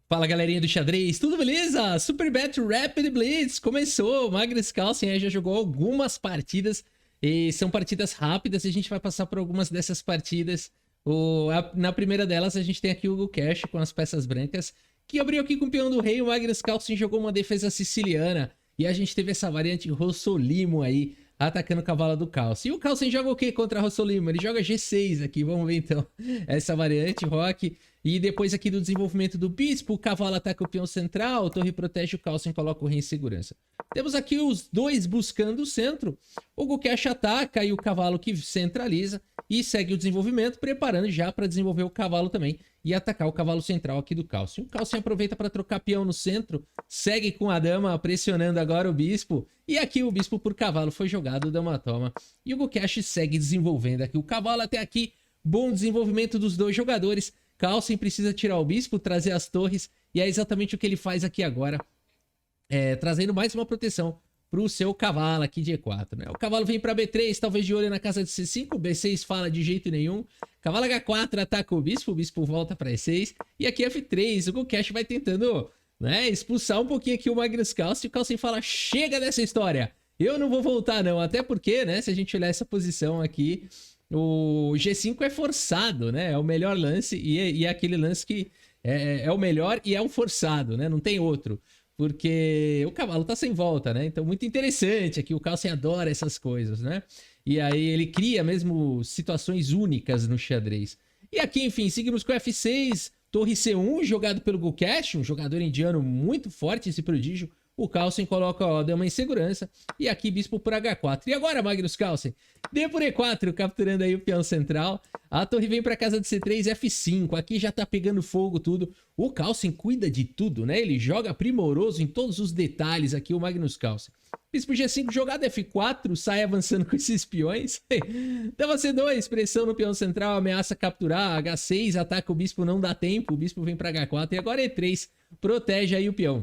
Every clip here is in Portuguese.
Fala galerinha do xadrez, tudo beleza? Super Battle Rapid Blitz começou, Magnus Carlsen aí já jogou algumas partidas e são partidas rápidas e a gente vai passar por algumas dessas partidas. Na primeira delas a gente tem aqui o Hugo Cash com as peças brancas, que abriu aqui com o peão do rei. O Magnus Carlsen jogou uma defesa siciliana e a gente teve essa variante Rossolimo aí atacando o cavalo do Carlsen. E o Carlsen joga o que contra Rossolimo? Ele joga G6 aqui, vamos ver então essa variante Rock. E depois aqui do desenvolvimento do bispo, o cavalo ataca o peão central, a torre protege o Carlsen, coloca o rei em segurança. Temos aqui os dois buscando o centro. O Gukesh ataca e o cavalo que centraliza e segue o desenvolvimento, preparando já para desenvolver o cavalo também e atacar o cavalo central aqui do Carlsen. O Carlsen aproveita para trocar peão no centro, segue com a dama pressionando agora o bispo. E aqui o bispo por cavalo foi jogado, dama toma. E o Gukesh segue desenvolvendo aqui o cavalo até aqui. Bom desenvolvimento dos dois jogadores. Carlsen precisa tirar o bispo, trazer as torres, e é exatamente o que ele faz aqui agora, trazendo mais uma proteção para o seu cavalo aqui de E4, né? O cavalo vem para B3, talvez de olho na casa de C5, B6 fala de jeito nenhum, cavalo H4 ataca o bispo volta para E6, e aqui F3, o Gukesh vai tentando, né, expulsar um pouquinho aqui o Magnus Carlsen, e o Carlsen fala, chega dessa história, eu não vou voltar não, até porque, né, se a gente olhar essa posição aqui, o G5 é forçado, né? É o melhor lance e é aquele lance que é o melhor e é o forçado, né? Não tem outro. Porque o cavalo tá sem volta, né? Então, muito interessante aqui. O Carlsen adora essas coisas, né? E aí ele cria mesmo situações únicas no xadrez. E aqui, enfim, seguimos com F6, torre C1, jogado pelo Gukesh, um jogador indiano muito forte, esse prodígio. O Carlsen coloca a dama em segurança. E aqui bispo por H4. E agora, Magnus Carlsen? D por E4, capturando aí o peão central. A torre vem para casa de C3, F5. Aqui já tá pegando fogo tudo. O Carlsen cuida de tudo, né? Ele joga primoroso em todos os detalhes aqui, o Magnus Carlsen. Bispo G5, jogada F4, sai avançando com esses peões. Dama C2, pressão no peão central, ameaça capturar. H6, ataca o bispo, não dá tempo. O bispo vem para H4 e agora E3, protege aí o peão.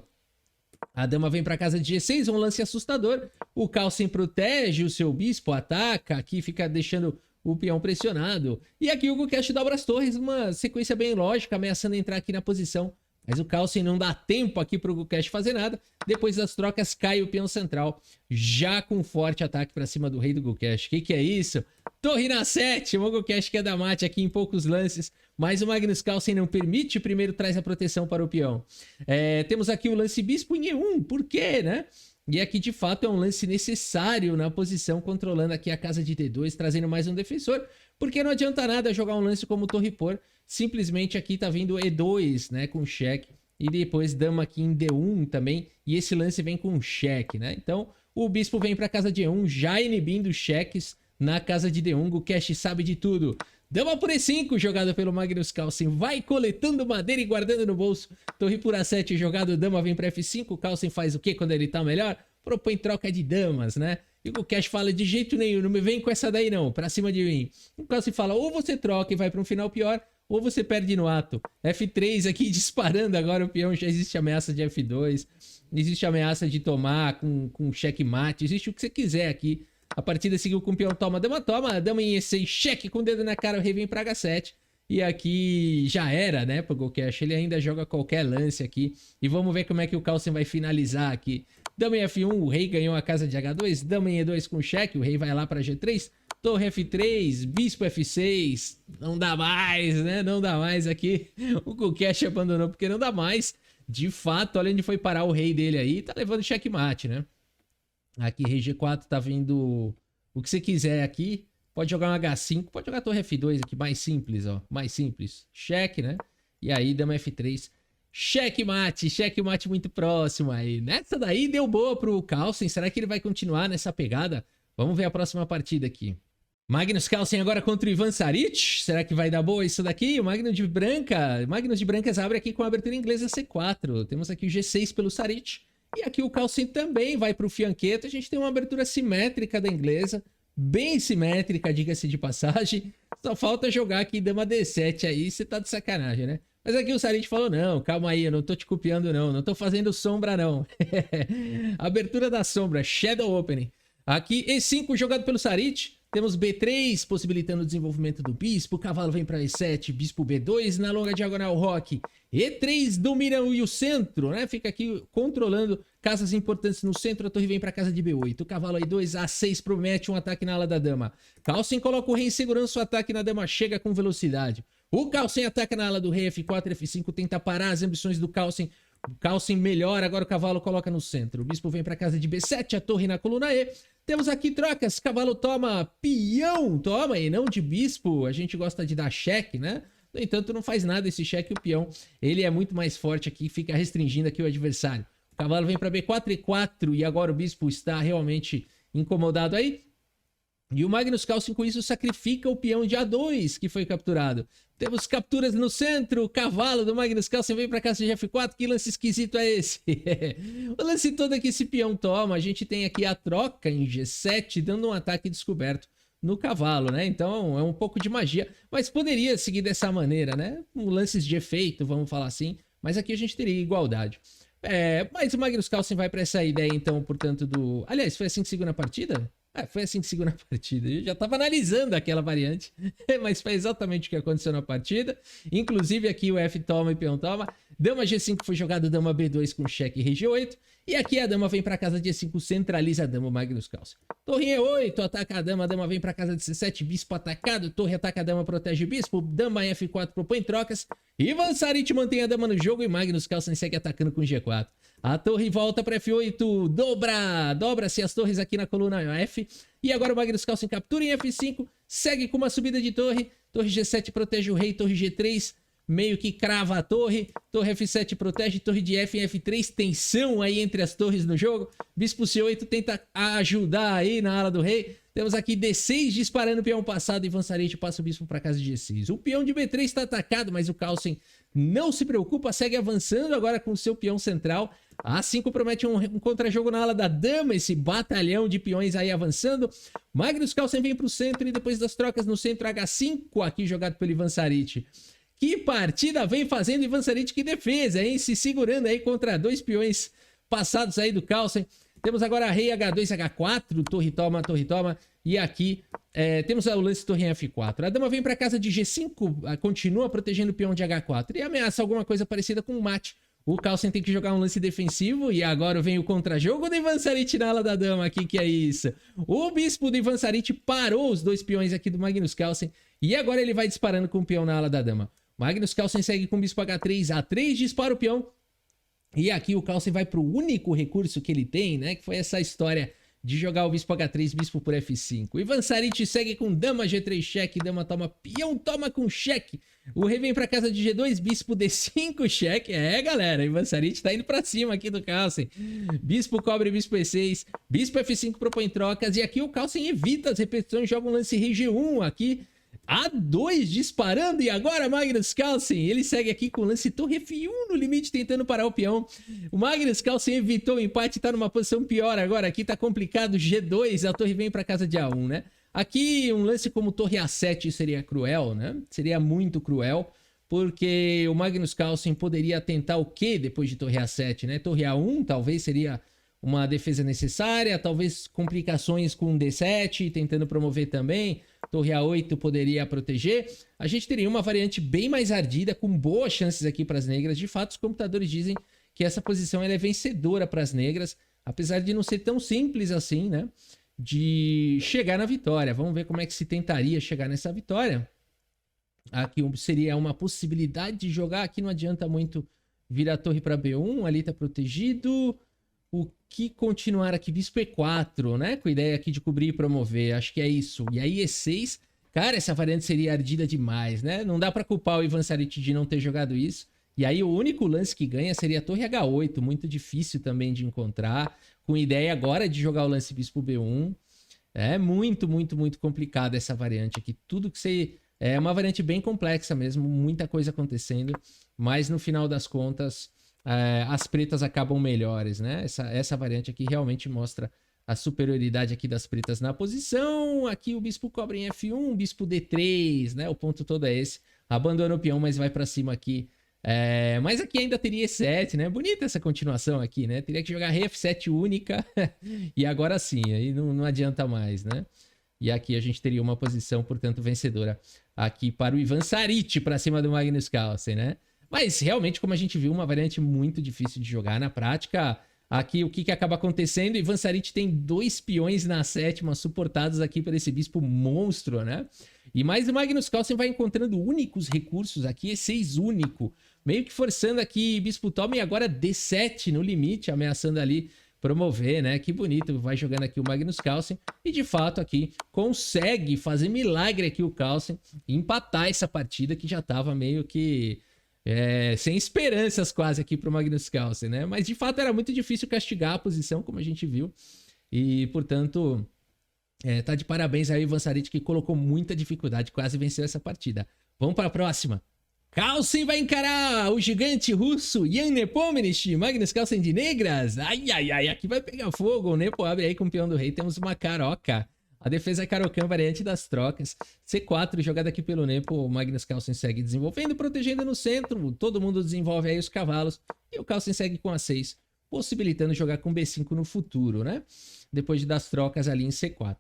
A dama vem para casa de G6, um lance assustador. O Carlsen protege o seu bispo, ataca, aqui fica deixando o peão pressionado. E aqui o Gukesh dobra as torres, uma sequência bem lógica, ameaçando entrar aqui na posição. Mas o Carlsen não dá tempo aqui para o Gukesh fazer nada. Depois das trocas, cai o peão central, já com forte ataque para cima do rei do Gukesh. Que é isso? Torre na 7, o Gukesh quer dar mate aqui em poucos lances. Mas o Magnus Carlsen não permite, primeiro traz a proteção para o peão. Temos aqui o lance bispo em E1, por quê, né? E aqui de fato é um lance necessário na posição, controlando aqui a casa de D2, trazendo mais um defensor. Porque não adianta nada jogar um lance como torre por, simplesmente aqui tá vindo E2, né, com cheque. E depois dama aqui em D1 também, e esse lance vem com cheque, né? Então o bispo vem para a casa de E1, já inibindo cheques na casa de D1, o Gukesh sabe de tudo. Dama por E5, jogada pelo Magnus Carlsen, vai coletando madeira e guardando no bolso. Torre por A7, jogado, dama vem para F5, o Carlsen faz o que quando ele tá melhor? Propõe troca de damas, né? E o Gukesh fala, de jeito nenhum, não me vem com essa daí não, pra cima de mim. O Carlsen fala, ou você troca e vai para um final pior, ou você perde no ato. F3 aqui disparando agora o peão, já existe ameaça de F2, existe ameaça de tomar com checkmate, existe o que você quiser aqui. A partida seguiu com o peão toma, dama em E6, cheque com o dedo na cara, o rei vem pra H7. E aqui já era, né, pro Gukesh, ele ainda joga qualquer lance aqui. E vamos ver como é que o Carlsen vai finalizar aqui. Dama em F1, o rei ganhou a casa de H2, dama em E2 com cheque, o rei vai lá pra G3. Torre F3, bispo F6, não dá mais, né, não dá mais aqui. O Gukesh abandonou porque não dá mais. De fato, olha onde foi parar o rei dele aí, tá levando checkmate, né. Aqui, rei G4, tá vindo o que você quiser aqui. Pode jogar um H5, pode jogar torre F2 aqui, mais simples, ó. Mais simples. Cheque, né? E aí, dama F3. Checkmate muito próximo aí. Nessa daí, deu boa pro Carlsen. Será que ele vai continuar nessa pegada? Vamos ver a próxima partida aqui. Magnus Carlsen agora contra o Ivan Saric. Será que vai dar boa isso daqui? O Magnus de Brancas abre aqui com a abertura inglesa C4. Temos aqui o G6 pelo Saric. E aqui o Carlsen também vai para o fianqueto. A gente tem uma abertura simétrica da inglesa. Bem simétrica, diga-se de passagem. Só falta jogar aqui dama D7 aí. Você tá de sacanagem, né? Mas aqui o Saric falou, não, calma aí, eu não tô te copiando não. Não tô fazendo sombra não. Abertura da sombra, Shadow Opening. Aqui E5 jogado pelo Saric. Temos B3, possibilitando o desenvolvimento do bispo. O cavalo vem para E7, bispo B2, na longa diagonal roque. E3 domina o centro, né? Fica aqui controlando casas importantes no centro. A torre vem para casa de B8. O cavalo A2, A6 promete um ataque na ala da dama. Carlsen coloca o rei em segurança, o ataque na dama chega com velocidade. O Carlsen ataca na ala do rei, F4, F5, tenta parar as ambições do Carlsen. O Carlsen melhora, agora o cavalo coloca no centro. O bispo vem para casa de B7, a torre na coluna E. Temos aqui trocas, cavalo toma, peão toma, e não de bispo. A gente gosta de dar cheque, né? No entanto, não faz nada esse cheque, o peão. Ele é muito mais forte aqui, fica restringindo aqui o adversário. O cavalo vem para B4 e 4, e agora o bispo está realmente incomodado aí. E o Magnus Carlsen, com isso, sacrifica o peão de A2, que foi capturado. Temos capturas no centro, o cavalo do Magnus Carlsen vem para casa de F4, que lance esquisito é esse? O lance todo é que esse peão toma, a gente tem aqui a troca em G7, dando um ataque descoberto no cavalo, né? Então é um pouco de magia, mas poderia seguir dessa maneira, né? Com lances de efeito, vamos falar assim, mas aqui a gente teria igualdade. Mas o Magnus Carlsen vai para essa ideia, então, portanto, do... Aliás, foi assim que seguiu na partida? Foi assim que seguiu na partida. Eu já estava analisando aquela variante, mas foi exatamente o que aconteceu na partida. Inclusive aqui o F toma e peão toma. Dama G5 foi jogado, dama B2 com cheque rei G8. E aqui a dama vem para casa de E5, centraliza a dama, o Magnus Carlsen. Torre E8, ataca a dama vem para casa de C7, bispo atacado, torre ataca a dama, protege o bispo, dama F4 propõe trocas. Ivan Saric mantém a dama no jogo e Magnus Carlsen segue atacando com G4. A torre volta para F8, dobra-se as torres aqui na coluna F. E agora o Magnus Carlsen captura em F5, segue com uma subida de torre. Torre G7 protege o rei, torre G3 meio que crava a torre. Torre F7 protege, torre de F em F3, tensão aí entre as torres no jogo. Bispo C8 tenta ajudar aí na ala do rei. Temos aqui D6 disparando o peão passado, Ivan Saric passa o bispo para casa de G6. O peão de B3 está atacado, mas o Carlsen não se preocupa, segue avançando agora com o seu peão central. A5 promete um contra-jogo na ala da dama, esse batalhão de peões aí avançando. Magnus Carlsen vem para o centro e depois das trocas no centro, H5 aqui jogado pelo Ivan Saric. Que partida vem fazendo Ivan Saric, que defesa, hein? Se segurando aí contra dois peões passados aí do Carlsen. Temos agora rei H2, H4, torre toma. E aqui temos o lance torre em F4. A dama vem para casa de G5, continua protegendo o peão de H4 e ameaça alguma coisa parecida com um mate. O Carlsen tem que jogar um lance defensivo e agora vem o contra-jogo do Ivan Saric na ala da dama aqui, que é isso. O bispo do Ivan Saric parou os dois peões aqui do Magnus Carlsen e agora ele vai disparando com o peão na ala da dama. Magnus Carlsen segue com o bispo H3, A3 dispara o peão. E aqui o Carlsen vai para o único recurso que ele tem, né? Que foi essa história de jogar o bispo H3, bispo por F5. Ivan Saric segue com dama G3 cheque, dama toma, peão toma com cheque. O rei vem para casa de G2, bispo D5 cheque. Galera, Ivan Saric tá indo para cima aqui do Carlsen. Bispo cobre, bispo E6, bispo F5 propõe trocas. E aqui o Carlsen evita as repetições, joga um lance rei G1 aqui. A2 disparando e agora Magnus Carlsen, ele segue aqui com o lance torre F1 no limite tentando parar o peão. O Magnus Carlsen evitou o empate, tá numa posição pior agora, aqui tá complicado, G2, a torre vem para casa de A1, né? Aqui um lance como torre A7 seria cruel, né? Seria muito cruel, porque o Magnus Carlsen poderia tentar o quê depois de torre A7, né? Torre A1 talvez seria uma defesa necessária, talvez complicações com D7, tentando promover também. Torre A8 poderia proteger. A gente teria uma variante bem mais ardida, com boas chances aqui para as negras. De fato, os computadores dizem que essa posição ela é vencedora para as negras, apesar de não ser tão simples assim, né? De chegar na vitória. Vamos ver como é que se tentaria chegar nessa vitória. Aqui seria uma possibilidade de jogar. Aqui não adianta muito virar a torre para B1, ali está protegido. O que continuar aqui? Bispo E4, né? Com a ideia aqui de cobrir e promover. Acho que é isso. E aí E6. Cara, essa variante seria ardida demais, né? Não dá pra culpar o Ivan Saric de não ter jogado isso. E aí o único lance que ganha seria a torre H8. Muito difícil também de encontrar. Com ideia agora de jogar o lance bispo B1. É muito complicado essa variante aqui. Tudo que você... É uma variante bem complexa mesmo. Muita coisa acontecendo. Mas no final das contas... as pretas acabam melhores, né? Essa variante aqui realmente mostra a superioridade aqui das pretas na posição. Aqui o bispo cobre em F1, bispo D3, né? O ponto todo é esse. Abandona o peão, mas vai pra cima aqui. Mas aqui ainda teria E7, né? Bonita essa continuação aqui, né? Teria que jogar rei F7 única. E agora sim, aí não adianta mais, né? E aqui a gente teria uma posição, portanto, vencedora aqui para o Ivan Saric, para cima do Magnus Carlsen, né? Mas realmente, como a gente viu, uma variante muito difícil de jogar na prática. Aqui o que acaba acontecendo? Ivan Saric tem 2 peões na 7ª suportados aqui por esse bispo monstro, né? E mais o Magnus Carlsen vai encontrando únicos recursos aqui, E6 único, meio que forçando aqui bispo toma e agora D7 no limite, ameaçando ali promover, né? Que bonito, vai jogando aqui o Magnus Carlsen e de fato aqui consegue fazer milagre aqui o Carlsen e empatar essa partida que já tava meio que sem esperanças quase aqui pro Magnus Carlsen, né? Mas de fato era muito difícil castigar a posição, como a gente viu, e portanto tá de parabéns aí o Ivan Saric, que colocou muita dificuldade, quase venceu essa partida. Vamos para a próxima. Carlsen vai encarar o gigante russo Jan Nepomniachtchi, Magnus Carlsen de negras. Ai, ai, ai, aqui vai pegar fogo. O Nepo abre aí com o peão do rei, temos uma caroca. A defesa é Caro-Kann, variante das trocas. C4, jogada aqui pelo Nepo, o Magnus Carlsen segue desenvolvendo, protegendo no centro. Todo mundo desenvolve aí os cavalos. E o Carlsen segue com A6, possibilitando jogar com B5 no futuro, né? Depois das trocas ali em C4.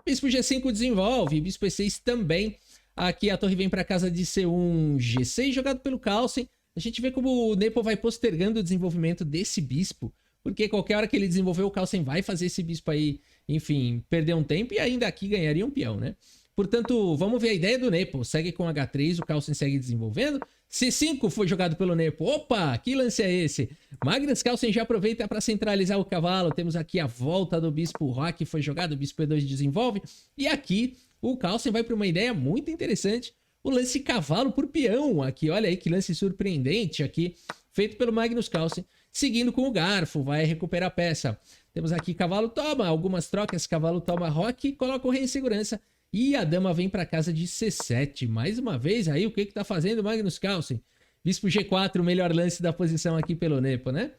Bispo G5 desenvolve, Bispo E6 também. Aqui a torre vem para casa de C1, G6 jogado pelo Carlsen. A gente vê como o Nepo vai postergando o desenvolvimento desse bispo, porque qualquer hora que ele desenvolver, o Carlsen vai fazer esse bispo aí, enfim, perder um tempo e ainda aqui ganharia um peão, né? Portanto, vamos ver a ideia do Nepo. Segue com H3, o Carlsen segue desenvolvendo. C5 foi jogado pelo Nepo. Opa, que lance é esse? Magnus Carlsen já aproveita para centralizar o cavalo. Temos aqui a volta do bispo Roque, foi jogado, o bispo E2 desenvolve. E aqui o Carlsen vai para uma ideia muito interessante. O lance cavalo por peão aqui. Olha aí que lance surpreendente aqui, feito pelo Magnus Carlsen. Seguindo com o garfo, vai recuperar a peça. Temos aqui cavalo toma, algumas trocas, cavalo toma Roque, coloca o rei em segurança. E a dama vem para casa de C7. Mais uma vez aí, o que tá fazendo o Magnus Carlsen? Bispo G4, o melhor lance da posição aqui pelo Nepo, né?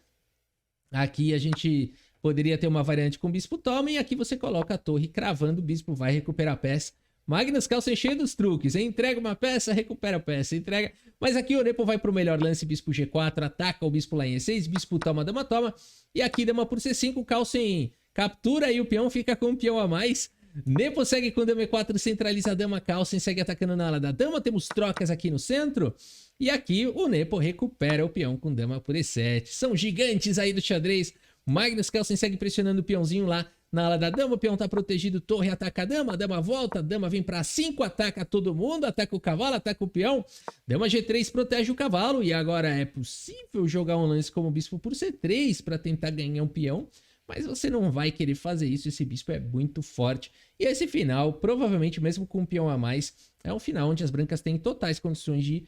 Aqui a gente poderia ter uma variante com bispo toma e aqui você coloca a torre cravando, o bispo vai recuperar a peça. Magnus Carlsen cheio dos truques, hein? Entrega uma peça, recupera a peça, entrega... Mas aqui o Nepo vai pro melhor lance, bispo G4, ataca o bispo lá em E6, bispo toma, dama toma. E aqui dama por C5, o Carlsen captura e o peão fica com um peão a mais. Nepo segue com dama E4, centraliza a dama, Carlsen segue atacando na ala da dama, temos trocas aqui no centro. E aqui o Nepo recupera o peão com dama por E7. São gigantes aí do xadrez. Magnus Carlsen segue pressionando o peãozinho lá na ala da dama, o peão tá protegido, torre ataca a dama volta, a dama vem pra 5, ataca todo mundo, ataca o cavalo, ataca o peão. Dama G3 protege o cavalo e agora é possível jogar um lance como bispo por C3 para tentar ganhar um peão. Mas você não vai querer fazer isso, esse bispo é muito forte. E esse final, provavelmente mesmo com um peão a mais, é um final onde as brancas têm totais condições de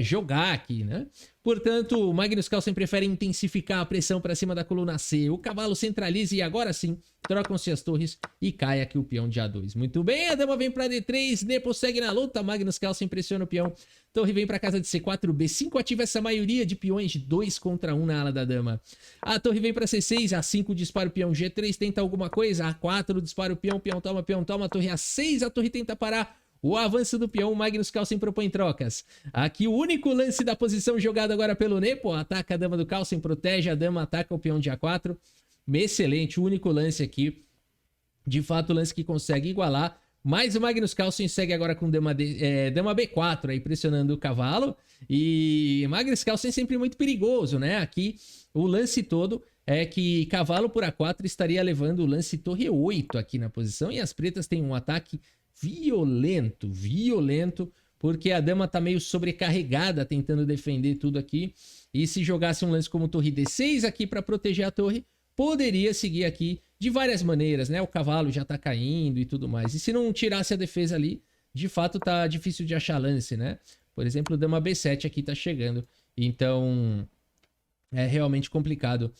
jogar aqui, né? Portanto, o Magnus Carlsen prefere intensificar a pressão para cima da coluna C. O cavalo centraliza e agora sim, trocam-se as torres e cai aqui o peão de A2. Muito bem, a dama vem para D3, Nepo segue na luta, Magnus Carlsen pressiona o peão. Torre vem para casa de C4, B5 ativa essa maioria de peões de 2 contra 1 na ala da dama. A torre vem para C6, A5 dispara o peão, G3 tenta alguma coisa, A4 dispara o peão, peão toma, torre A6, a torre tenta parar. O avanço do peão, Magnus Carlsen propõe trocas. Aqui o único lance da posição jogado agora pelo Nepo. Ataca a dama do Carlsen, protege a dama, ataca o peão de A4. Excelente, o único lance aqui. De fato, o lance que consegue igualar. Mas o Magnus Carlsen segue agora com dama B4, aí pressionando o cavalo. E Magnus Carlsen sempre muito perigoso, né? Aqui o lance todo é que cavalo por A4 estaria levando o lance torre 8 aqui na posição. E as pretas têm um ataque violento, porque a dama tá meio sobrecarregada tentando defender tudo aqui. E se jogasse um lance como torre D6 aqui para proteger a torre, poderia seguir aqui de várias maneiras, né? O cavalo já tá caindo e tudo mais. E se não tirasse a defesa ali, de fato tá difícil de achar lance, né? Por exemplo, dama B7 aqui tá chegando. Então é realmente complicado.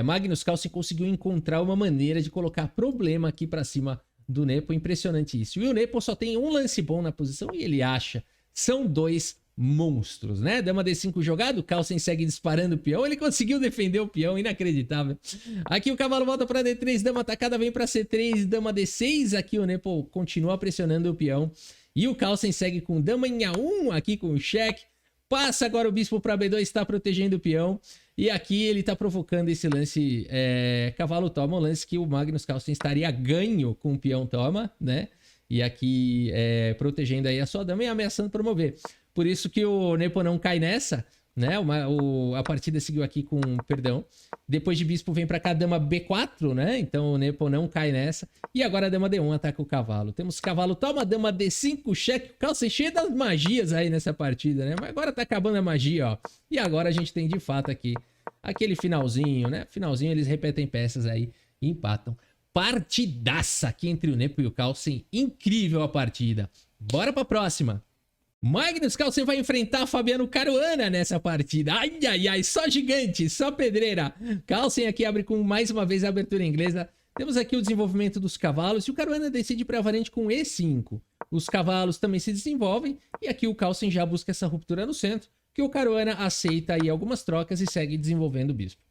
Magnus Carlsen conseguiu encontrar uma maneira de colocar problema aqui para cima do Nepo, impressionante isso. E o Nepo só tem um lance bom na posição e ele acha. São 2 monstros, né? Dama D5 jogado, Carlsen segue disparando o peão, ele conseguiu defender o peão, inacreditável. Aqui o cavalo volta para D3, dama atacada vem para C3, dama D6, aqui o Nepo continua pressionando o peão. E o Carlsen segue com dama em A1, aqui com o cheque. Passa agora o bispo para B2, está protegendo o peão. E aqui ele tá provocando esse lance cavalo toma, um lance que o Magnus Carlsen estaria ganho com o peão toma, né? E aqui protegendo aí a sua dama e ameaçando promover. Por isso que o Nepo não cai nessa, né? A partida seguiu aqui com, perdão. Depois de bispo vem pra cá dama B4, né? Então o Nepo não cai nessa. E agora a dama D1 ataca o cavalo. Temos cavalo toma, dama D5, cheque. O Carlsen cheio das magias aí nessa partida, né? Mas agora tá acabando a magia, ó. E agora a gente tem de fato aqui aquele finalzinho, né? Finalzinho eles repetem peças aí e empatam. Partidaça aqui entre o Nepo e o Carlsen. Incrível a partida. Bora pra próxima. Magnus Carlsen vai enfrentar Fabiano Caruana nessa partida. Ai, ai, ai, só gigante, só pedreira. Carlsen aqui abre com mais uma vez a abertura inglesa. Temos aqui o desenvolvimento dos cavalos e o Caruana decide para a variante com E5. Os cavalos também se desenvolvem e aqui o Carlsen já busca essa ruptura no centro, que o Caruana aceita aí algumas trocas e segue desenvolvendo o bispo.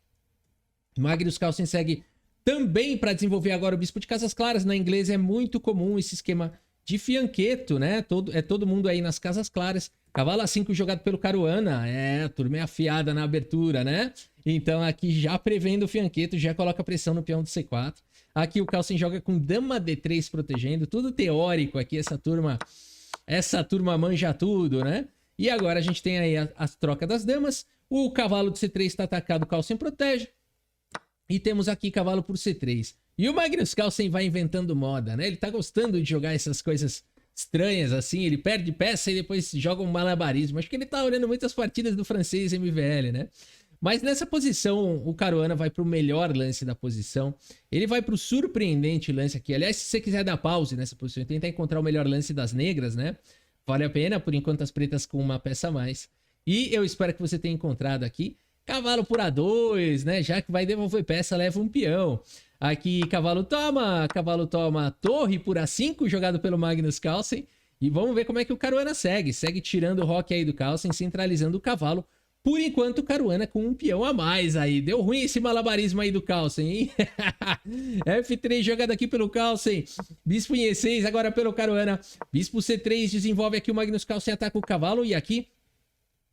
Magnus Carlsen segue também para desenvolver agora o bispo de casas claras. Na inglesa é muito comum esse esquema de fianqueto, né? Todo mundo aí nas casas claras. Cavalo A5 jogado pelo Caruana. A turma é afiada na abertura, né? Então aqui já prevendo o fianqueto, já coloca pressão no peão do C4. Aqui o Carlsen joga com dama D3 protegendo. Tudo teórico aqui, essa turma manja tudo, né? E agora a gente tem aí a troca das damas. O cavalo de C3 está atacado, o Carlsen protege. E temos aqui cavalo por C3. E o Magnus Carlsen vai inventando moda, né? Ele tá gostando de jogar essas coisas estranhas assim. Ele perde peça e depois joga um malabarismo. Acho que ele tá olhando muitas partidas do francês MVL, né? Mas nessa posição, o Caruana vai pro melhor lance da posição. Ele vai pro surpreendente lance aqui. Aliás, se você quiser dar pause nessa posição e tentar encontrar o melhor lance das negras, né? Vale a pena, por enquanto as pretas com uma peça a mais. E eu espero que você tenha encontrado aqui. Cavalo por A2, né? Já que vai devolver peça, leva um peão. Aqui, cavalo toma, torre por A5, jogado pelo Magnus Carlsen. E vamos ver como é que o Caruana segue. Segue tirando o roque aí do Carlsen, centralizando o cavalo. Por enquanto, o Caruana com um peão a mais aí. Deu ruim esse malabarismo aí do Carlsen, hein? F3 jogado aqui pelo Carlsen. Bispo em E6, agora pelo Caruana. Bispo C3 desenvolve aqui o Magnus Carlsen, ataca o cavalo. E aqui,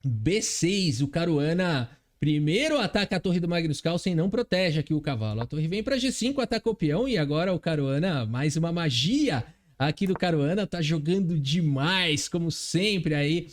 B6, o Caruana... Primeiro ataca a torre do Magnus Carlsen, não protege aqui o cavalo. A torre vem para G5, ataca o peão e agora o Caruana, mais uma magia aqui do Caruana, tá jogando demais, como sempre aí.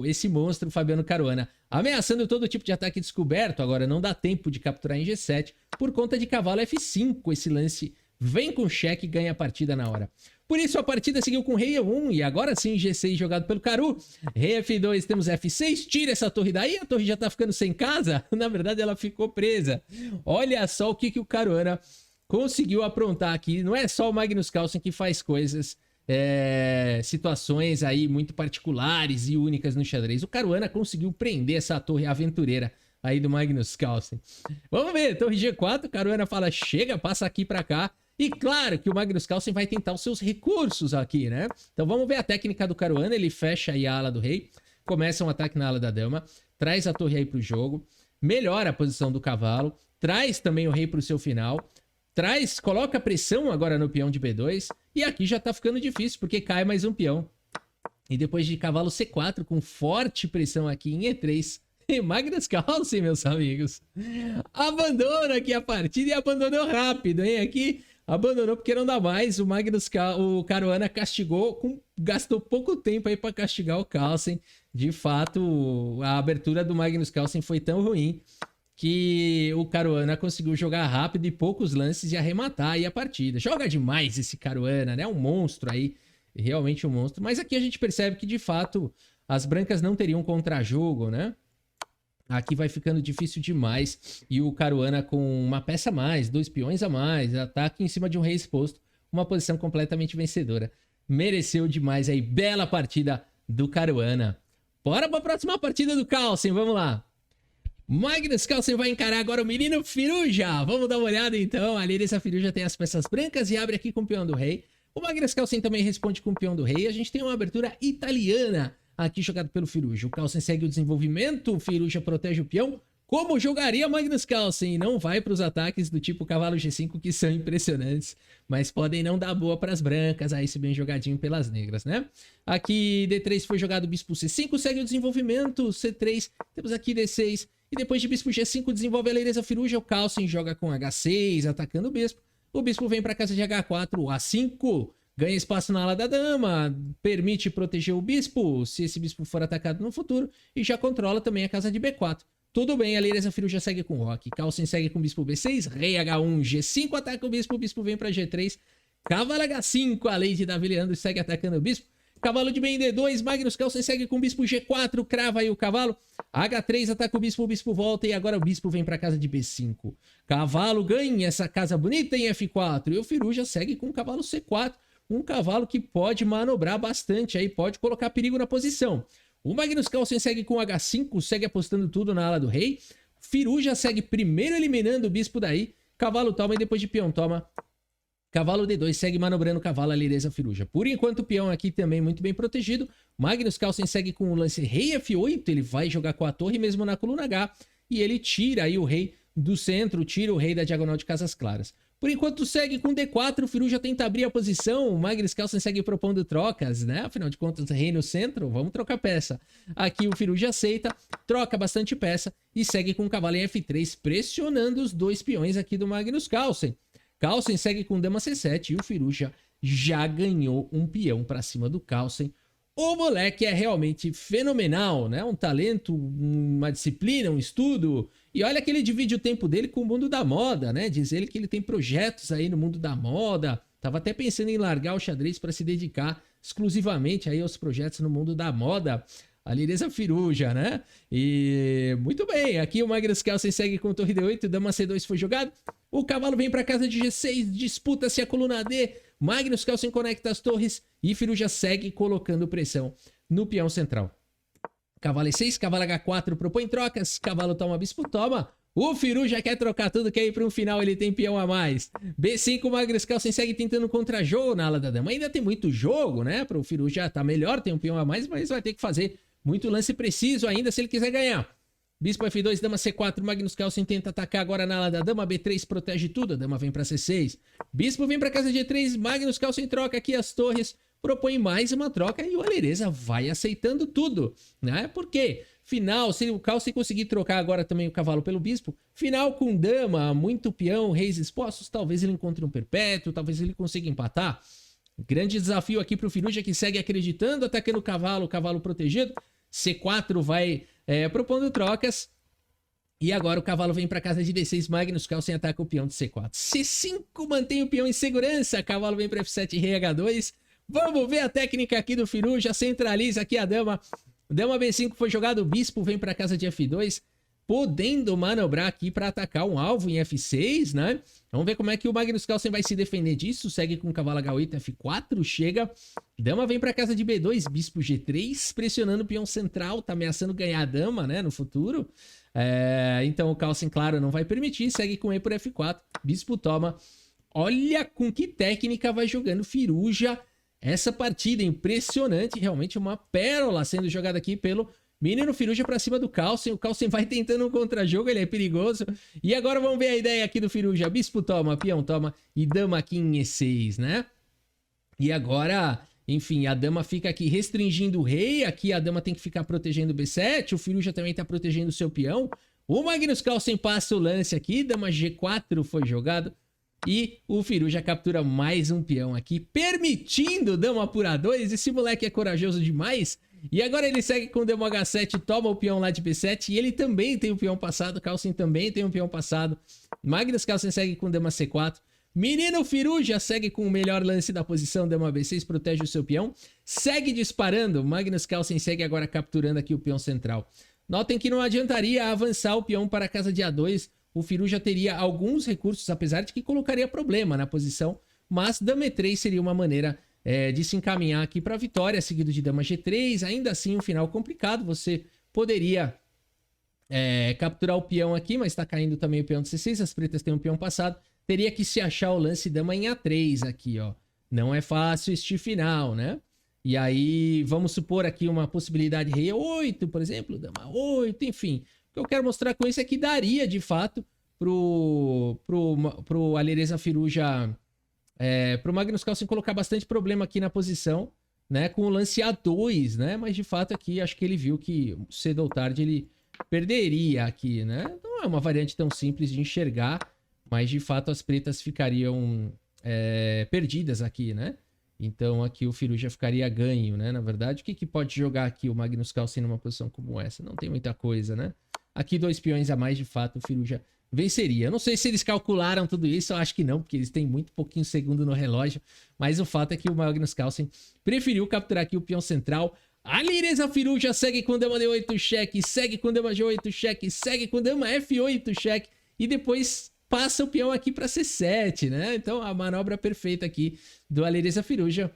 Esse monstro Fabiano Caruana, ameaçando todo tipo de ataque descoberto. Agora não dá tempo de capturar em G7 por conta de cavalo F5. Esse lance vem com cheque e ganha a partida na hora. Por isso a partida seguiu com rei E1 e agora sim G6 jogado pelo Caru. Rei F2, temos F6, tira essa torre daí, a torre já tá ficando sem casa. Na verdade ela ficou presa. Olha só o que o Caruana conseguiu aprontar aqui. Não é só o Magnus Carlsen que faz coisas, situações aí muito particulares e únicas no xadrez. O Caruana conseguiu prender essa torre aventureira aí do Magnus Carlsen. Vamos ver, torre G4, o Caruana fala, chega, passa aqui pra cá. E claro que o Magnus Carlsen vai tentar os seus recursos aqui, né? Então vamos ver a técnica do Caruana. Ele fecha aí a ala do rei, começa um ataque na ala da dama, traz a torre aí pro jogo, melhora a posição do cavalo, traz também o rei pro seu final, coloca pressão agora no peão de B2, e aqui já tá ficando difícil, porque cai mais um peão. E depois de cavalo C4, com forte pressão aqui em E3, e Magnus Carlsen, meus amigos, abandona aqui a partida e abandonou rápido, hein? Aqui abandonou porque não dá mais. O Caruana gastou pouco tempo aí para castigar o Carlsen. De fato, a abertura do Magnus Carlsen foi tão ruim que o Caruana conseguiu jogar rápido e poucos lances e arrematar aí a partida. Joga demais esse Caruana, né? Um monstro aí, realmente um monstro. Mas aqui a gente percebe que, de fato, as brancas não teriam contra-jogo, né? Aqui vai ficando difícil demais. E o Caruana com uma peça a mais, 2 peões a mais, ataque em cima de um rei exposto. Uma posição completamente vencedora. Mereceu demais aí. Bela partida do Caruana. Bora para a próxima partida do Carlsen. Vamos lá. Magnus Carlsen vai encarar agora o menino Firuja. Vamos dar uma olhada então. Ali nessa Firuja tem as peças brancas e abre aqui com o peão do rei. O Magnus Carlsen também responde com o peão do rei. A gente tem uma abertura italiana aqui jogado pelo Firuja. O Carlsen segue o desenvolvimento, o Firuja protege o peão, como jogaria Magnus Carlsen, e não vai para os ataques do tipo cavalo G5, que são impressionantes, mas podem não dar boa para as brancas, aí se bem jogadinho pelas negras, né? Aqui D3 foi jogado bispo C5, segue o desenvolvimento, C3, temos aqui D6, E depois de bispo G5 desenvolve a Leireza Firuja, o Kalsen joga com H6, atacando o bispo. O bispo vem para casa de H4, A5, ganha espaço na ala da dama, permite proteger o bispo, se esse bispo for atacado no futuro, e já controla também a casa de B4. Tudo bem, a Leireza Firuja segue com Roque, Kalsen segue com bispo B6, rei H1, G5 ataca o bispo vem para G3, cavalo H5, a Lady Davi Leandro segue atacando o bispo, cavalo de bem D2, Magnus Carlsen segue com o bispo G4, crava aí o cavalo, H3 ataca o bispo volta e agora o bispo vem para casa de B5. Cavalo ganha essa casa bonita em F4 e o Firuja segue com o cavalo C4, um cavalo que pode manobrar bastante aí, pode colocar perigo na posição. O Magnus Carlsen segue com H5, segue apostando tudo na ala do rei. Firuja segue primeiro eliminando o bispo daí. Cavalo toma e depois de peão toma. Cavalo D2 segue manobrando o cavalo a Leireza Firuja. Por enquanto o peão aqui também muito bem protegido. Magnus Carlsen segue com o lance rei F8. Ele vai jogar com a torre mesmo na coluna H. E ele tira aí o rei do centro, tira o rei da diagonal de casas claras. Por enquanto segue com D4, o Firuja tenta abrir a posição, o Magnus Carlsen segue propondo trocas, né? Afinal de contas, rei no centro, vamos trocar peça. Aqui o Firuja aceita, troca bastante peça e segue com o cavalo em F3, pressionando os dois peões aqui do Magnus Carlsen. Carlsen segue com dama C7 e o Firuja já ganhou um peão para cima do Carlsen. O moleque é realmente fenomenal, né? Um talento, uma disciplina, um estudo. E olha que ele divide o tempo dele com o mundo da moda, né? Diz ele que ele tem projetos aí no mundo da moda. Tava até pensando em largar o xadrez para se dedicar exclusivamente aí aos projetos no mundo da moda. A Leireza Firuja, né? E muito bem, aqui o Magnus Carlsen segue com torre D8, dama C2 foi jogado. O cavalo vem para casa de G6, disputa-se a coluna D. Magnus Carlsen conecta as torres e Firuja segue colocando pressão no peão central. Cavalo E6, cavalo H4 propõe trocas, cavalo toma, bispo toma. O Firuja quer trocar tudo, quer ir para um final, ele tem peão a mais. B5, Magnus Carlsen segue tentando contra-jogo na ala da dama. Ainda tem muito jogo, né? Para o Firuja tá melhor, tem um peão a mais, mas vai ter que fazer muito lance preciso ainda se ele quiser ganhar. Bispo F2, dama C4, Magnus Carlsen tenta atacar agora na ala da dama, B3 protege tudo, a dama vem para C6. Bispo vem para casa G3, Magnus Carlsen troca aqui as torres, propõe mais uma troca e o Leireza vai aceitando tudo, né? Por quê? Final, se o Carlsen conseguir trocar agora também o cavalo pelo bispo, final com dama, muito peão, reis expostos, talvez ele encontre um perpétuo, talvez ele consiga empatar. Grande desafio aqui para o Firuja que segue acreditando, atacando o cavalo protegido. C4 vai propondo trocas. E agora o cavalo vem para casa de D6, Magnus Carlsen ataca o peão de C4. C5 mantém o peão em segurança, cavalo vem para F7, rei H2. Vamos ver a técnica aqui do Firuja, centraliza aqui a dama. Dama B5 foi jogado, o bispo vem para casa de F2, podendo manobrar aqui para atacar um alvo em F6, né? Vamos ver como é que o Magnus Carlsen vai se defender disso. Segue com o cavalo H8, F4, chega. Dama vem para casa de B2, bispo G3, pressionando o peão central, tá ameaçando ganhar a dama, né, no futuro. Então o Carlsen, claro, não vai permitir, segue com E por F4, bispo toma. Olha com que técnica vai jogando Firuja essa partida, impressionante, realmente uma pérola sendo jogada aqui pelo menino Firuja pra cima do Carlsen. O Carlsen vai tentando um contra-jogo, ele é perigoso. E agora vamos ver a ideia aqui do Firuja. Bispo toma, peão toma e dama aqui em E6, né? E agora, enfim, a dama fica aqui restringindo o rei. Aqui a dama tem que ficar protegendo o B7. O Firuja também tá protegendo o seu peão. O Magnus Carlsen passa o lance aqui. Dama G4 foi jogado. E o Firuja captura mais um peão aqui, permitindo dama por A2. Esse moleque é corajoso demais. E agora ele segue com o dama H7, toma o peão lá de B7. E ele também tem o peão passado. Carlsen também tem um peão passado. Magnus Carlsen segue com dama C4. Menino Firuja segue com o melhor lance da posição. Dama B6 protege o seu peão. Segue disparando. Magnus Carlsen segue agora capturando aqui o peão central. Notem que não adiantaria avançar o peão para a casa de A2. O Firuja teria alguns recursos, apesar de que colocaria problema na posição. Mas dama E3 seria uma maneira de se encaminhar aqui para a vitória, seguido de dama G3. Ainda assim, um final complicado. Você poderia capturar o peão aqui, mas está caindo também o peão de C6. As pretas têm um peão passado. Teria que se achar o lance dama em A3 aqui, ó. Não é fácil este final, né? E aí, vamos supor aqui uma possibilidade rei 8, por exemplo, dama 8, enfim. O que eu quero mostrar com isso é que daria, de fato, pro Leireza Firuja, pro Magnus Carlsen colocar bastante problema aqui na posição, né? Com o lance A2, né? Mas, de fato, aqui, acho que ele viu que cedo ou tarde ele perderia aqui, né? Não é uma variante tão simples de enxergar, mas de fato as pretas ficariam perdidas aqui, né? Então aqui o Firu já ficaria ganho, né? Na verdade, o que pode jogar aqui o Magnus Carlsen numa posição como essa? Não tem muita coisa, né? Aqui 2 peões a mais, de fato, o Firu já venceria. Eu não sei se eles calcularam tudo isso, eu acho que não, porque eles têm muito pouquinho segundo no relógio, mas o fato é que o Magnus Carlsen preferiu capturar aqui o peão central. A Lireza Firu já segue com dama D8 cheque, segue com dama G8 cheque, segue com dama F8 cheque, e depois passa o peão aqui para C7, né? Então a manobra perfeita aqui do Alireza Firuja.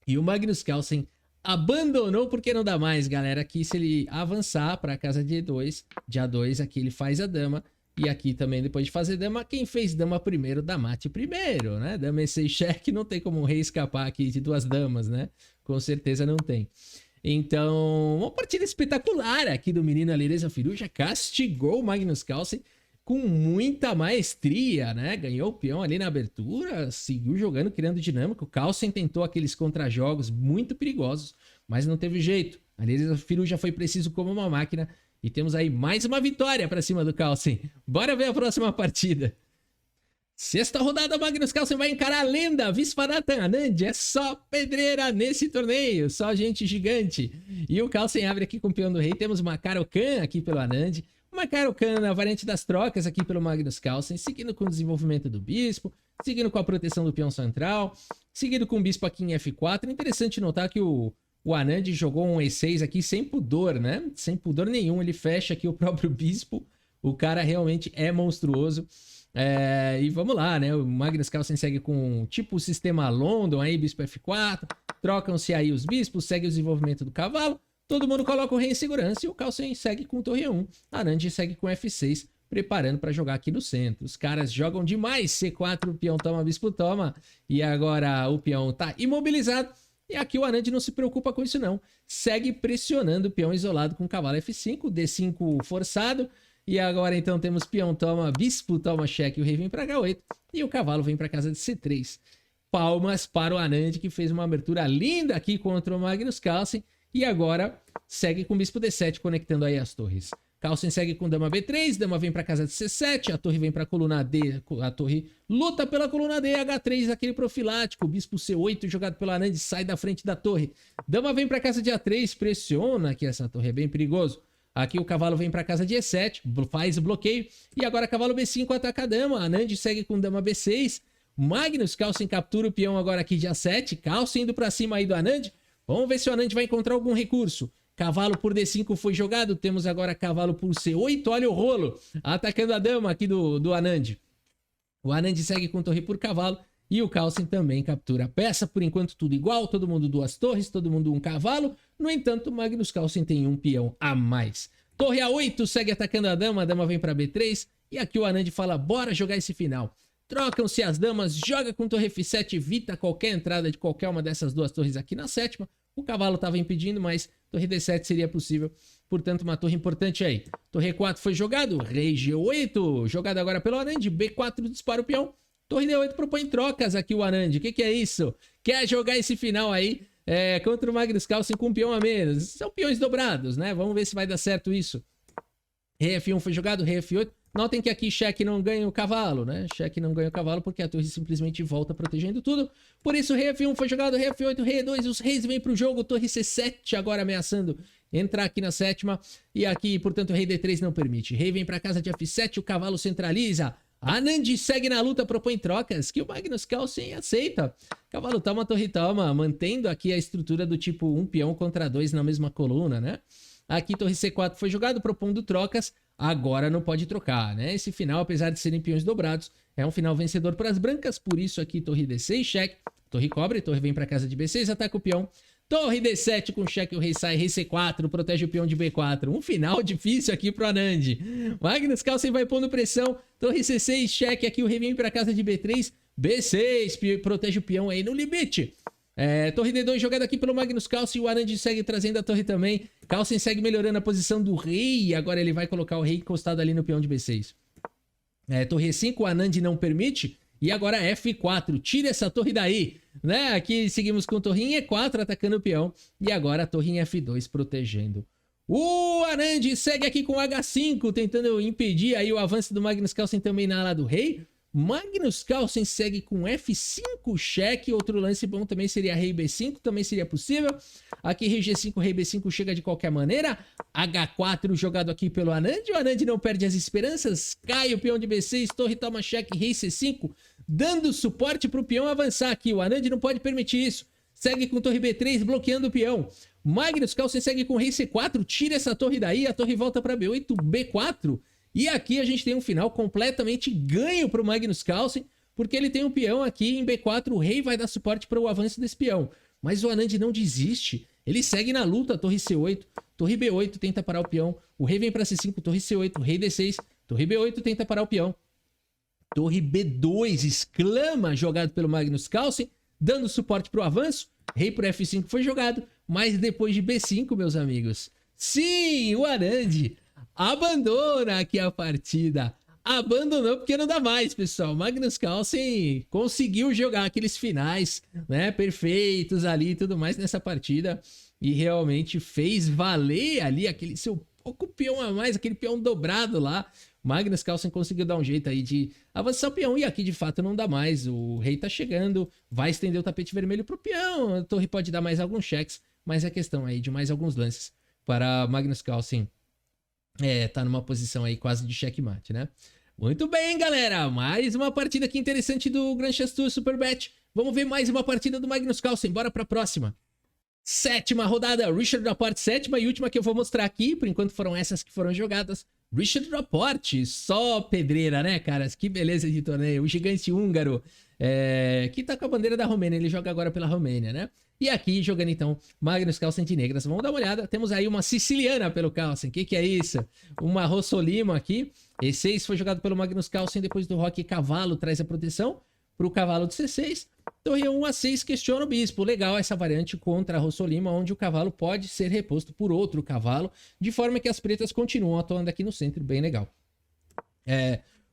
E o Magnus Carlsen abandonou porque não dá mais, galera. Aqui se ele avançar para a casa de E2, de A2, aqui ele faz a dama. E aqui também, depois de fazer dama, quem fez dama primeiro, dá mate primeiro, né? Dama E6 cheque, não tem como o rei escapar aqui de 2 damas, né? Com certeza não tem. Então, uma partida espetacular aqui do menino Alireza Firuja. Castigou o Magnus Carlsen com muita maestria, né? Ganhou o peão ali na abertura, seguiu jogando, criando dinâmica. O Carlsen tentou aqueles contra-jogos muito perigosos, mas não teve jeito. A Alireza Firuja foi preciso como uma máquina. E temos aí mais uma vitória para cima do Carlsen. Bora ver a próxima partida. Sexta rodada, Magnus Carlsen vai encarar a lenda Viswanathan Anand. É só pedreira nesse torneio, só gente gigante. E o Carlsen abre aqui com o peão do rei. Temos uma Caro-Kann aqui pelo Anand. Uma Caro-Kann na variante das trocas aqui pelo Magnus Carlsen, seguindo com o desenvolvimento do bispo, seguindo com a proteção do peão central, seguindo com o bispo aqui em F4. Interessante notar que o Anand jogou um E6 aqui sem pudor, né? Sem pudor nenhum, ele fecha aqui o próprio bispo. O cara realmente é monstruoso. E vamos lá, né? O Magnus Carlsen segue com tipo o sistema London, aí bispo F4, trocam-se aí os bispos, segue o desenvolvimento do cavalo, todo mundo coloca o rei em segurança e o Carlsen segue com torre 1, Anand segue com F6, preparando para jogar aqui no centro. Os caras jogam demais, C4, o peão toma, bispo toma, e agora o peão tá imobilizado. E aqui o Anand não se preocupa com isso não, segue pressionando o peão isolado com o cavalo F5, D5 forçado, e agora então temos peão toma, bispo toma cheque, o rei vem para H8 e o cavalo vem para casa de C3. Palmas para o Anand, que fez uma abertura linda aqui contra o Magnus Carlsen, e agora segue com bispo D7, conectando aí as torres. Carlsen segue com dama B3, dama vem para casa de C7, a torre vem para a coluna D, a torre luta pela coluna D, H3, aquele profilático, bispo C8 jogado pelo Anand, sai da frente da torre. Dama vem para casa de A3, pressiona que essa torre é bem perigoso. Aqui o cavalo vem para casa de E7, faz o bloqueio, e agora cavalo B5 ataca a dama, Anand segue com dama B6, Magnus Carlsen captura o peão agora aqui de A7, Carlsen indo para cima aí do Anand, vamos ver se o Anand vai encontrar algum recurso. Cavalo por D5 foi jogado, temos agora cavalo por C8, olha o rolo, atacando a dama aqui do Anand. O Anand segue com torre por cavalo e o Carlsen também captura a peça, por enquanto tudo igual, todo mundo 2 torres, todo mundo um cavalo, no entanto Magnus Carlsen tem um peão a mais. Torre A8 segue atacando a dama vem para B3 e aqui o Anand fala, bora jogar esse final. Trocam-se as damas, joga com torre F7, evita qualquer entrada de qualquer uma dessas 2 torres aqui na sétima. O cavalo estava impedindo, mas torre D7 seria possível. Portanto, uma torre importante aí. Torre E4 foi jogado. Rei G8. Jogado agora pelo Anand. B4 dispara o peão. Torre D8 propõe trocas aqui o Anand. O que é isso? Quer jogar esse final aí contra o Magnus Carlsen com um peão a menos. São peões dobrados, né? Vamos ver se vai dar certo isso. Rei F1 foi jogado. Rei F8. Notem que aqui cheque não ganha o cavalo, né? Cheque não ganha o cavalo porque a torre simplesmente volta protegendo tudo. Por isso, rei F1 foi jogado, rei F8, rei E2, os reis vêm pro jogo, torre C7 agora ameaçando entrar aqui na sétima. E aqui, portanto, rei D3 não permite. Rei vem pra casa de F7, o cavalo centraliza. Anand segue na luta, propõe trocas, que o Magnus Carlsen aceita. Cavalo toma, torre toma, mantendo aqui a estrutura do tipo 1 peão contra 2 na mesma coluna, né? Aqui torre C4 foi jogado, propondo trocas. Agora não pode trocar, né? Esse final, apesar de serem peões dobrados, é um final vencedor para as brancas. Por isso aqui torre D6, cheque. Torre cobre, torre vem para casa de B6, ataca o peão. Torre D7 com cheque, o rei sai, rei C4, protege o peão de B4. Um final difícil aqui pro Anand. Magnus Carlsen vai pondo pressão. Torre C6, cheque, aqui o rei vem para casa de B3. B6, protege o peão aí no limite. Torre D2 jogada aqui pelo Magnus Carlsen, o Anand segue trazendo a torre também. Carlsen segue melhorando a posição do rei, agora ele vai colocar o rei encostado ali no peão de B6. Torre E5, o Anand não permite, e agora F4, tira essa torre daí, né? Aqui seguimos com torre em E4 atacando o peão, e agora a torre em F2 protegendo O Anand segue aqui com H5, tentando impedir aí o avanço do Magnus Carlsen também na ala do rei. Magnus Carlsen segue com F5 cheque, outro lance bom também seria rei B5, também seria possível. Aqui rei G5, rei B5 chega de qualquer maneira. H4 jogado aqui pelo Anand, o Anand não perde as esperanças, cai o peão de B6, torre toma cheque, rei C5, dando suporte para o peão avançar aqui. O Anand não pode permitir isso, segue com torre B3, bloqueando o peão. Magnus Carlsen segue com rei C4, tira essa torre daí, a torre volta para B8, B4. E aqui a gente tem um final completamente ganho para o Magnus Carlsen, porque ele tem um peão aqui em B4, o rei vai dar suporte para o avanço desse peão. Mas o Anand não desiste, ele segue na luta, torre C8, torre B8 tenta parar o peão, o rei vem para C5, torre C8, rei D6, torre B8 tenta parar o peão. Torre B2 exclama, jogado pelo Magnus Carlsen, dando suporte para o avanço, rei por F5 foi jogado, mas depois de B5, meus amigos, sim, o Anand abandona aqui a partida. Abandonou porque não dá mais, pessoal. Magnus Carlsen conseguiu jogar aqueles finais, né, perfeitos ali e tudo mais nessa partida. E realmente fez valer ali aquele seu pouco peão a mais, aquele peão dobrado lá. Magnus Carlsen conseguiu dar um jeito aí de avançar o peão. E aqui, de fato, não dá mais. O rei tá chegando, vai estender o tapete vermelho pro peão. A torre pode dar mais alguns cheques, mas é questão aí de mais alguns lances para Magnus Carlsen tá numa posição aí quase de checkmate, né? Muito bem, galera. Mais uma partida aqui interessante do Grand Chess Tour Superbet. Vamos ver mais uma partida do Magnus Carlsen. Bora pra próxima. Sétima rodada. Richard Rapport, sétima e última que eu vou mostrar aqui. Por enquanto foram essas que foram jogadas. Richard Rapport, só pedreira, né, caras? Que beleza de torneio. O gigante húngaro, que tá com a bandeira da Romênia. Ele joga agora pela Romênia, né? E aqui, jogando então, Magnus Carlsen de negras. Vamos dar uma olhada. Temos aí uma siciliana pelo Carlsen. Que é isso? Uma Rossolimo aqui. E6 foi jogado pelo Magnus Carlsen. Depois do roque, cavalo traz a proteção para o cavalo de C6. Torre 1 a 6 questiona o bispo. Legal essa variante contra a Rossolimo, onde o cavalo pode ser reposto por outro cavalo, de forma que as pretas continuam atuando aqui no centro. Bem legal.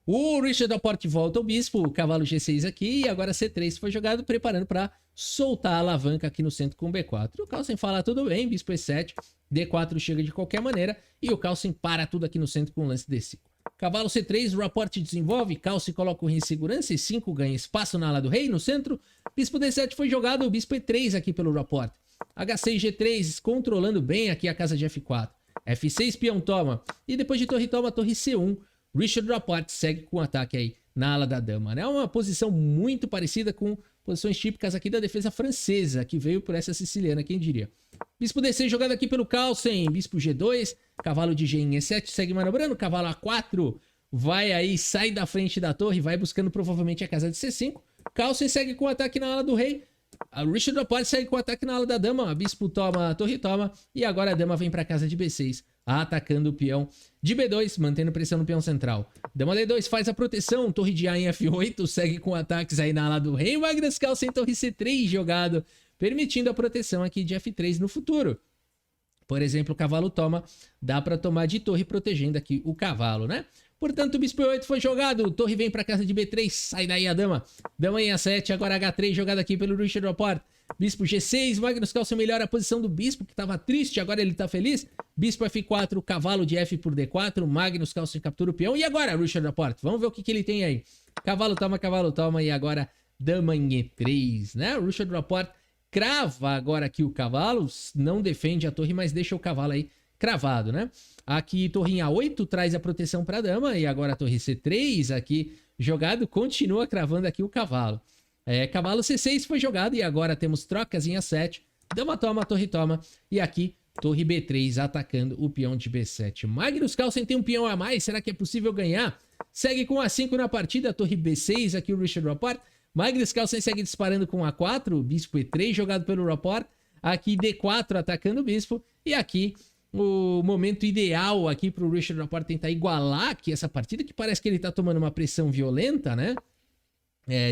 O Richard Rapport volta ao bispo, o cavalo G6 aqui, e agora C3 foi jogado, preparando para soltar a alavanca aqui no centro com B4. O Carlsen fala tudo bem, bispo E7, D4 chega de qualquer maneira, e o Carlsen para tudo aqui no centro com o lance D5. Cavalo C3, o Rapport desenvolve, Carlsen coloca o rei em segurança, E5 ganha espaço na ala do rei, no centro, bispo D7 foi jogado, o bispo E3 aqui pelo Rapport. H6, G3, controlando bem aqui a casa de F4. F6, peão toma, e depois de torre toma, torre C1, Richard Rapport segue com o ataque aí na ala da dama, né? É uma posição muito parecida com posições típicas aqui da defesa francesa, que veio por essa siciliana, quem diria. Bispo D6 jogado aqui pelo Carlsen, bispo G2, cavalo de G em E7 segue manobrando, cavalo A4 vai aí, sai da frente da torre, vai buscando provavelmente a casa de C5. Carlsen segue com o ataque na ala do rei. A Richard Rapport segue com o ataque na ala da dama, bispo toma, torre toma, e agora a dama vem para casa de B6, atacando o peão de B2, mantendo pressão no peão central. Dama D2 faz a proteção, torre de A em F8, segue com ataques aí na ala do rei. Magnus Carlsen, torre C3 jogado, permitindo a proteção aqui de F3 no futuro. Por exemplo, o cavalo toma, dá para tomar de torre protegendo aqui o cavalo, né? Portanto, o bispo E8 foi jogado, torre vem para casa de B3, sai daí a dama. Dama em A7, agora H3 jogado aqui pelo Richard Rapport. Bispo G6, Magnus Carlsen melhora a posição do bispo, que estava triste, agora ele está feliz. Bispo F4, cavalo de F por D4, Magnus Carlsen captura o peão. E agora, Richard Rapport? Vamos ver o que ele tem aí. Cavalo toma, e agora dama em E3, né? O Richard Rapport crava agora aqui o cavalo, não defende a torre, mas deixa o cavalo aí cravado, né? Aqui, torre em A8 traz a proteção para a dama, e agora a torre C3 aqui jogado, continua cravando aqui o cavalo. Cavalo C6 foi jogado, e agora temos trocas em A7, dama toma, torre toma, e aqui torre B3 atacando o peão de B7. Magnus Carlsen tem um peão a mais, será que é possível ganhar? Segue com A5 na partida, torre B6 aqui o Richard Rapport. Magnus Carlsen segue disparando com A4, bispo E3 jogado pelo Rapport, aqui D4 atacando o bispo, e aqui o momento ideal aqui para o Richard Rapport tentar igualar aqui essa partida, que parece que ele tá tomando uma pressão violenta, né?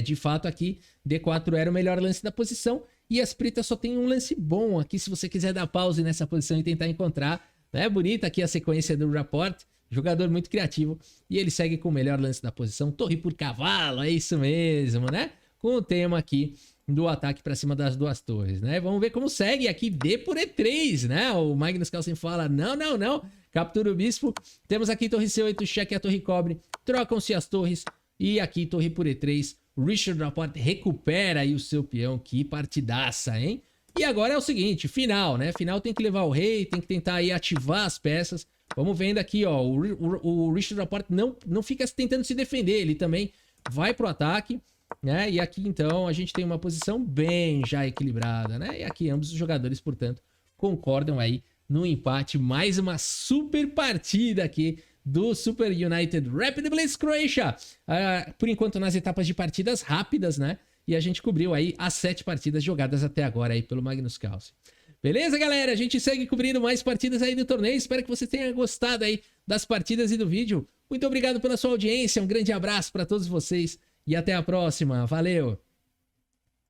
De fato aqui, D4 era o melhor lance da posição, e as pretas só tem um lance bom aqui, se você quiser dar pause nessa posição e tentar encontrar, né? Bonita aqui a sequência do Rapport, jogador muito criativo, e ele segue com o melhor lance da posição, torre por cavalo, é isso mesmo, né? com o tema aqui do ataque para cima das duas torres, né? Vamos ver como segue aqui D por E3, né? O Magnus Carlsen fala, não, captura o bispo. Temos aqui torre C8, cheque a torre cobre, trocam-se as torres e aqui torre por E3. Richard Laporte recupera aí o seu peão, que partidaça, hein? E agora é o seguinte, final, né? Final tem que levar o rei, tem que tentar aí ativar as peças. Vamos vendo aqui, ó, o Richard Laporte não fica tentando se defender, ele também vai pro ataque, né? E aqui então a gente tem uma posição bem já equilibrada, né? E aqui ambos os jogadores, portanto, concordam aí no empate. Mais uma super partida aqui do Super United Rapid Blitz Croatia. Por enquanto nas etapas de partidas rápidas, né? E a gente cobriu aí as 7 partidas jogadas até agora aí pelo Magnus Carlsen. Beleza, galera? A gente segue cobrindo mais partidas aí do torneio. Espero que você tenha gostado aí das partidas e do vídeo. Muito obrigado pela sua audiência. Um grande abraço para todos vocês e até a próxima. Valeu!